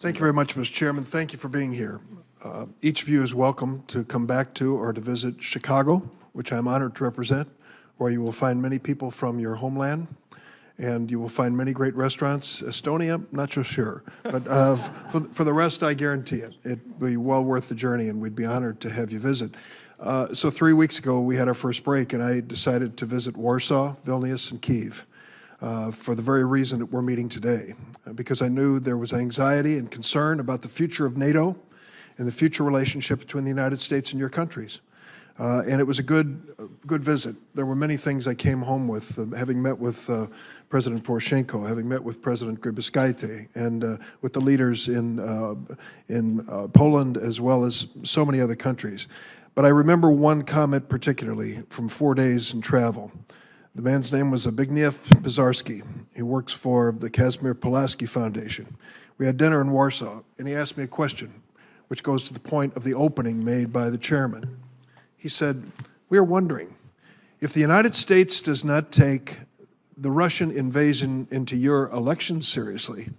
Thank you very much, Mr. Chairman. Thank you for being here. Each of you is welcome to come back to or to visit Chicago, which I'm honored to represent, where you will find many people from your homeland, and you will find many great restaurants. Estonia, not so sure, but for the rest, I guarantee it. It'd be well worth the journey, and we'd be honored to have you visit. So 3 weeks ago, we had our first break, and I decided to visit Warsaw, Vilnius, and Kyiv for the very reason that we're meeting today, because I knew there was anxiety and concern about the future of NATO and the future relationship between the United States and your countries. And it was a good visit. There were many things I came home with, having met with President Poroshenko, having met with President Griffiths, and with the leaders in Poland as well as so many other countries. But I remember one comment particularly from 4 days in travel. The man's name was Zbigniew Pizarski. He works for the Kazimierz Pulaski Foundation. We had dinner in Warsaw, and he asked me a question, which goes to the point of the opening made by the chairman. He said, "We are wondering, if the United States does not take the Russian invasion into your election seriously,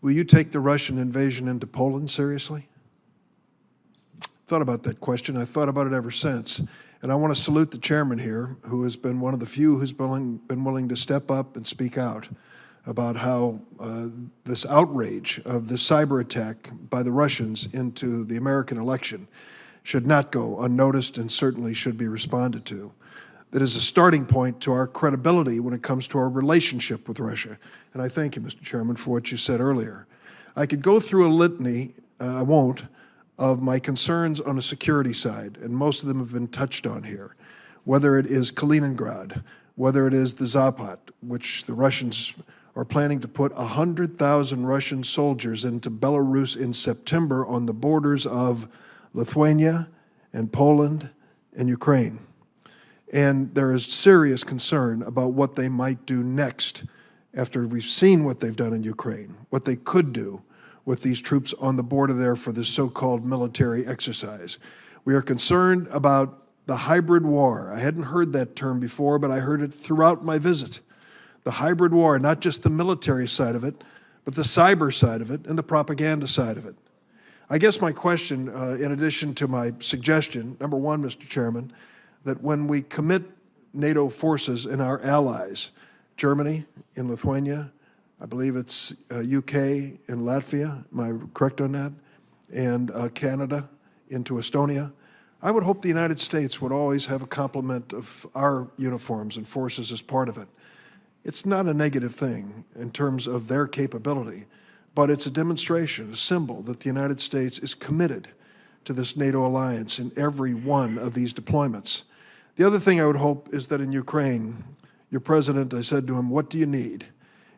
will you take the Russian invasion into Poland seriously?" Thought about that question. I thought about it ever since. And I want to salute the chairman here, who has been one of the few who's been willing to step up and speak out about how this outrage of the cyber attack by the Russians into the American election should not go unnoticed and certainly should be responded to. That is a starting point to our credibility when it comes to our relationship with Russia. And I thank you, Mr. Chairman, for what you said earlier. I could go through a litany, I won't, of my concerns on the security side, and most of them have been touched on here, whether it is Kaliningrad, whether it is the Zapad, which the Russians are planning to put 100,000 Russian soldiers into Belarus in September on the borders of Lithuania and Poland and Ukraine. And there is serious concern about what they might do next after we've seen what they've done in Ukraine, what they could do with these troops on the border there for this so-called military exercise. We are concerned about the hybrid war. I hadn't heard that term before, but I heard it throughout my visit. The hybrid war, not just the military side of it, but the cyber side of it and the propaganda side of it. I guess my question, in addition to my suggestion, number one, Mr. Chairman, that when we commit NATO forces and our allies, Germany in Lithuania, I believe it's UK and Latvia, am I correct on that? And Canada into Estonia. I would hope the United States would always have a complement of our uniforms and forces as part of it. It's not a negative thing in terms of their capability, but it's a demonstration, a symbol that the United States is committed to this NATO alliance in every one of these deployments. The other thing I would hope is that in Ukraine, your president, I said to him, "What do you need?"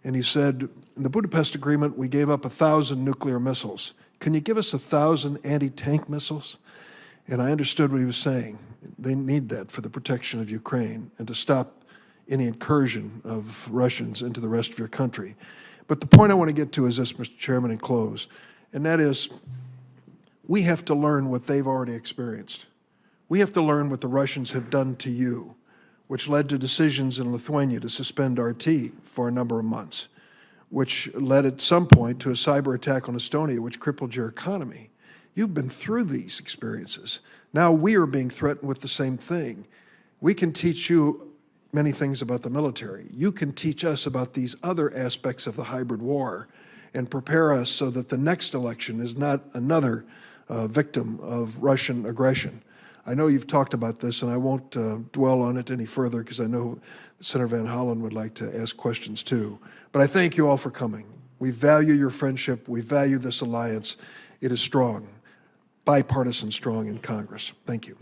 And he said, "In the Budapest Agreement, we gave up 1,000 nuclear missiles. Can you give us 1,000 anti-tank missiles?" And I understood what he was saying. They need that for the protection of Ukraine and to stop any incursion of Russians into the rest of your country. But the point I want to get to is this, Mr. Chairman, and close, and that is we have to learn what they've already experienced. We have to learn what the Russians have done to you, which led to decisions in Lithuania to suspend RT for a number of months, which led at some point to a cyber attack on Estonia, which crippled your economy. You've been through these experiences. Now we are being threatened with the same thing. We can teach you many things about the military. You can teach us about these other aspects of the hybrid war and prepare us so that the next election is not another victim of Russian aggression. I know you've talked about this, and I won't dwell on it any further because I know Senator Van Hollen would like to ask questions too. But I thank you all for coming. We value your friendship. We value this alliance. It is strong, bipartisan strong in Congress. Thank you.